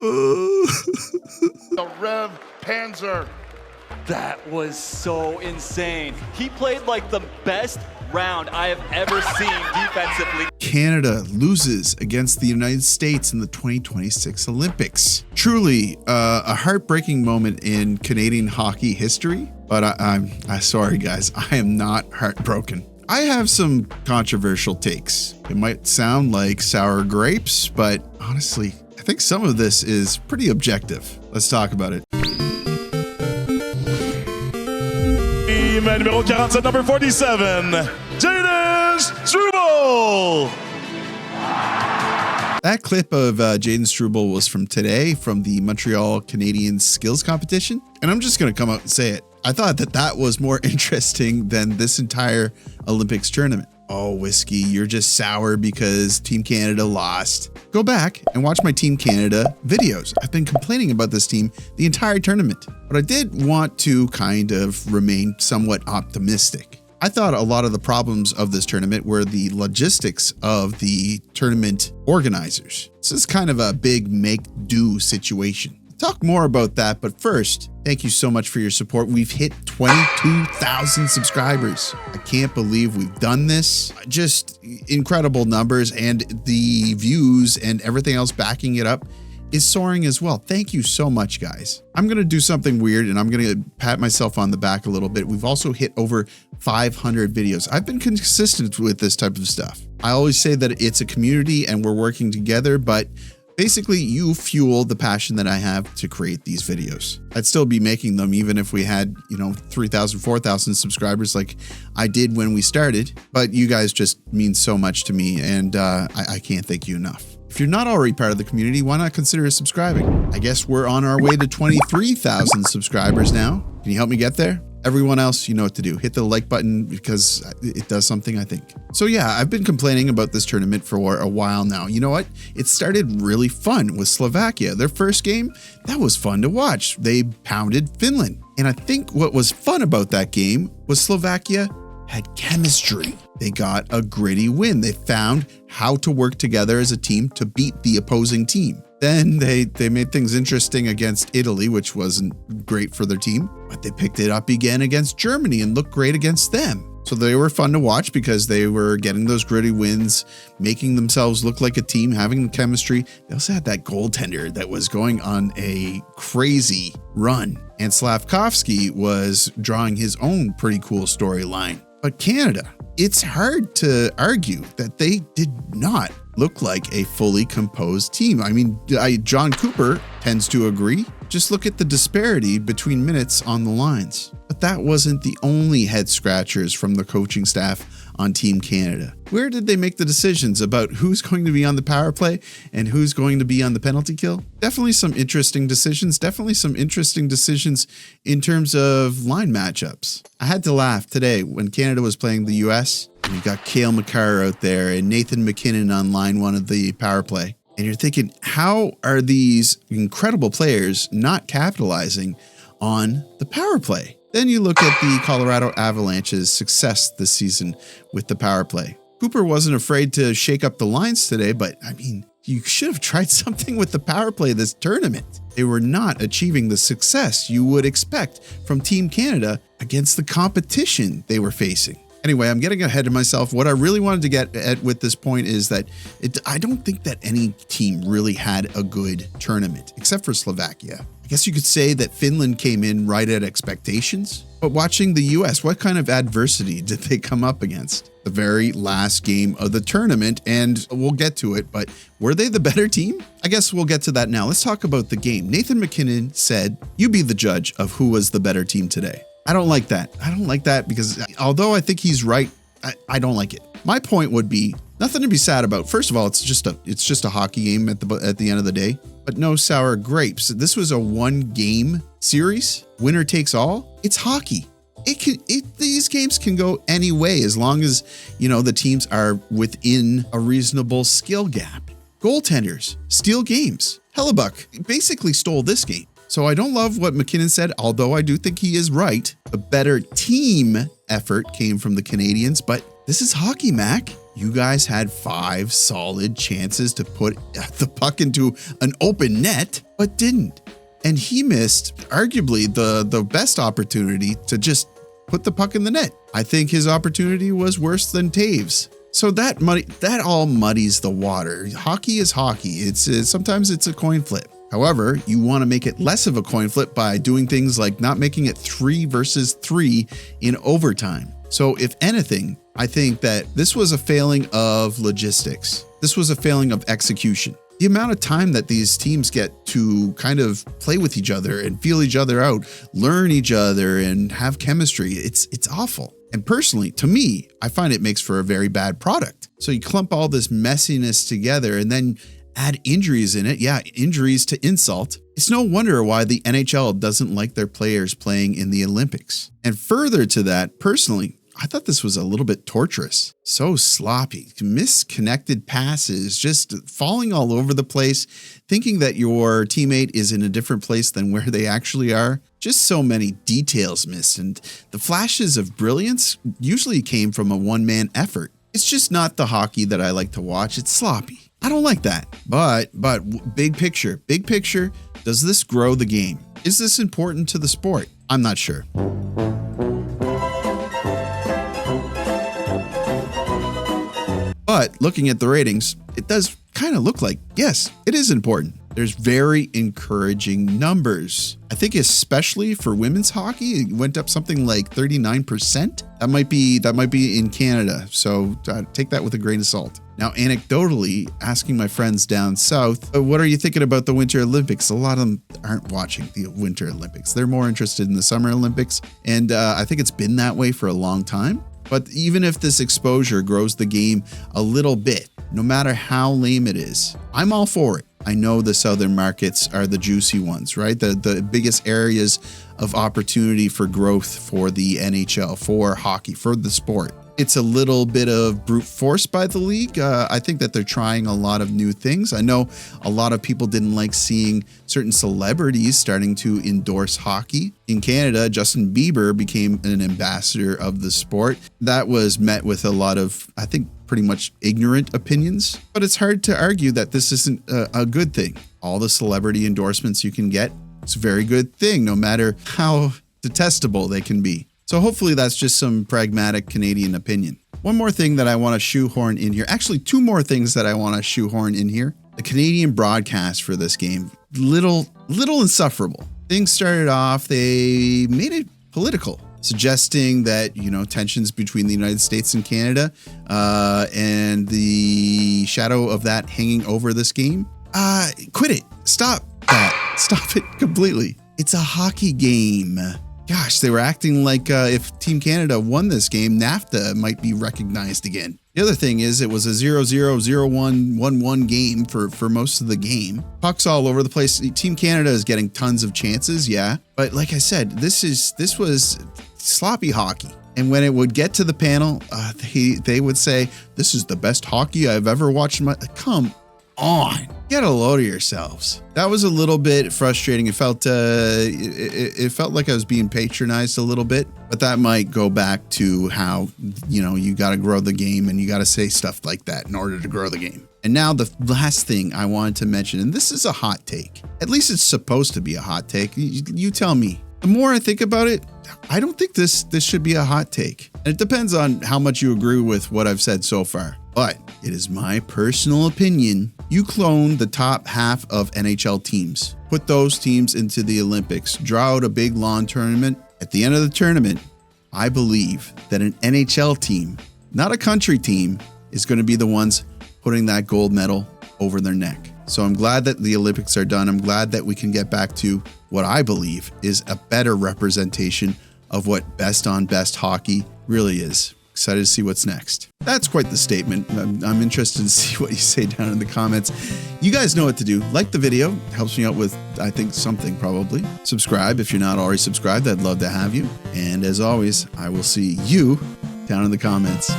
The Rev Panzer. That was so insane. He played like the best round I have ever seen defensively. Canada loses against the United States in the 2026 Olympics. Truly a heartbreaking moment in Canadian hockey history, but I'm sorry guys, I am not heartbroken. I have some controversial takes. It might sound like sour grapes, but honestly, I think some of this is pretty objective. Let's talk about it. Numéro 47, number 47, Struble. That clip of Jaden Struble was from today from the Montreal Canadiens skills competition. And I'm just going to come out and say it. I thought that was more interesting than this entire Olympics tournament. Oh, Whiskey, you're just sour because Team Canada lost. Go back and watch my Team Canada videos. I've been complaining about this team the entire tournament, but I did want to kind of remain somewhat optimistic. I thought a lot of the problems of this tournament were the logistics of the tournament organizers. This is kind of a big make-do situation. Talk more about that, but first, thank you so much for your support. We've hit 22,000 subscribers. I can't believe we've done this. Just incredible numbers, and the views and everything else backing it up is soaring as well. Thank you so much, guys. I'm going to do something weird and I'm going to pat myself on the back a little bit. We've also hit over 500 videos. I've been consistent with this type of stuff. I always say that it's a community and we're working together, but basically, you fuel the passion that I have to create these videos. I'd still be making them even if we had, 3,000, 4,000 subscribers like I did when we started. But you guys just mean so much to me, and I can't thank you enough. If you're not already part of the community, why not consider subscribing? I guess we're on our way to 23,000 subscribers now. Can you help me get there? Everyone else, you know what to do. Hit the like button because it does something, I think. So yeah, I've been complaining about this tournament for a while now. You know what? It started really fun with Slovakia. Their first game, that was fun to watch. They pounded Finland. And I think what was fun about that game was Slovakia had chemistry. They got a gritty win. They found how to work together as a team to beat the opposing team. Then they made things interesting against Italy, which wasn't great for their team, but they picked it up again against Germany and looked great against them. So they were fun to watch because they were getting those gritty wins, making themselves look like a team, having the chemistry. They also had that goaltender that was going on a crazy run. And Slavkovsky was drawing his own pretty cool storyline. But Canada, it's hard to argue that they did not look like a fully composed team. I mean, John Cooper tends to agree. Just look at the disparity between minutes on the lines. But that wasn't the only head scratchers from the coaching staff on Team Canada. Where did they make the decisions about who's going to be on the power play and who's going to be on the penalty kill? Definitely some interesting decisions. Definitely some interesting decisions in terms of line matchups. I had to laugh today when Canada was playing the US. And you got Cale Makar out there and Nathan MacKinnon on line one of the power play. And you're thinking, how are these incredible players not capitalizing on the power play? Then you look at the Colorado Avalanche's success this season with the power play. Cooper wasn't afraid to shake up the lines today, but I mean, you should have tried something with the power play this tournament. They were not achieving the success you would expect from Team Canada against the competition they were facing. Anyway, I'm getting ahead of myself. What I really wanted to get at with this point is that I don't think that any team really had a good tournament, except for Slovakia. I guess you could say that Finland came in right at expectations. But watching the US, what kind of adversity did they come up against? The very last game of the tournament, and we'll get to it, but were they the better team? I guess we'll get to that now. Let's talk about the game. Nathan MacKinnon said, "You be the judge of who was the better team today." I don't like that. I don't like that because although I think he's right, I don't like it. My point would be nothing to be sad about. First of all, it's just a hockey game at the end of the day, but no sour grapes. This was a one-game series, winner takes all. It's hockey. These games can go any way as long as, the teams are within a reasonable skill gap. Goaltenders steal games. Hellebuck basically stole this game. So I don't love what MacKinnon said, although I do think he is right. A better team effort came from the Canadians, but this is hockey, Mac. You guys had 5 solid chances to put the puck into an open net, but didn't. And he missed arguably the best opportunity to just put the puck in the net. I think his opportunity was worse than Taves. So that all muddies the water. Hockey is hockey. Sometimes it's a coin flip. However, you want to make it less of a coin flip by doing things like not making it 3 versus 3 in overtime. So if anything, I think that this was a failing of logistics. This was a failing of execution. The amount of time that these teams get to kind of play with each other and feel each other out, learn each other and have chemistry, it's awful. And personally, to me, I find it makes for a very bad product. So you clump all this messiness together and then add injuries in it. Yeah, injuries to insult. It's no wonder why the NHL doesn't like their players playing in the Olympics. And further to that, personally, I thought this was a little bit torturous. So sloppy, misconnected passes, just falling all over the place, thinking that your teammate is in a different place than where they actually are. Just so many details missed, and the flashes of brilliance usually came from a one-man effort. It's just not the hockey that I like to watch. It's sloppy. I don't like that. But big picture, does this grow the game? Is this important to the sport? I'm not sure. But looking at the ratings, it does kind of look like, yes, it is important. There's very encouraging numbers. I think especially for women's hockey, it went up something like 39%. That might be in Canada. So take that with a grain of salt. Now, anecdotally, asking my friends down south, what are you thinking about the Winter Olympics? A lot of them aren't watching the Winter Olympics. They're more interested in the Summer Olympics. And I think it's been that way for a long time. But even if this exposure grows the game a little bit, no matter how lame it is, I'm all for it. I know the southern markets are the juicy ones, right? The biggest areas of opportunity for growth for the NHL, for hockey, for the sport. It's a little bit of brute force by the league. I think that they're trying a lot of new things. I know a lot of people didn't like seeing certain celebrities starting to endorse hockey. In Canada, Justin Bieber became an ambassador of the sport. That was met with a lot of, I think, pretty much ignorant opinions. But it's hard to argue that this isn't a good thing. All the celebrity endorsements you can get, it's a very good thing, no matter how detestable they can be. So hopefully that's just some pragmatic Canadian opinion. One more thing that I want to shoehorn in here. Actually, 2 more things that I want to shoehorn in here. The Canadian broadcast for this game, little insufferable. Things started off, they made it political, suggesting that, tensions between the United States and Canada and the shadow of that hanging over this game. Quit it. Stop that. Stop it completely. It's a hockey game. Gosh, they were acting like if Team Canada won this game, NAFTA might be recognized again. The other thing is it was a 0-0, 0-1, 1-1 game for most of the game. Pucks all over the place. Team Canada is getting tons of chances, yeah. But like I said, this was sloppy hockey. And when it would get to the panel, they would say, "This is the best hockey I've ever watched." Come on, get a load of yourselves. That was a little bit frustrating. It felt like I was being patronized a little bit, but that might go back to how, you got to grow the game and you got to say stuff like that in order to grow the game. And now the last thing I wanted to mention, and this is a hot take. At least it's supposed to be a hot take. You tell me. The more I think about it, I don't think this should be a hot take. And it depends on how much you agree with what I've said so far. But it is my personal opinion. You clone the top half of NHL teams, put those teams into the Olympics, draw out a big lawn tournament. At the end of the tournament, I believe that an NHL team, not a country team, is going to be the ones putting that gold medal over their neck. So I'm glad that the Olympics are done. I'm glad that we can get back to what I believe is a better representation of what best on best hockey really is. Excited to see what's next. That's quite the statement. I'm interested to see what you say down in the comments. You guys know what to do. Like the video. Helps me out with, I think, something probably. Subscribe if you're not already subscribed. I'd love to have you. And as always, I will see you down in the comments.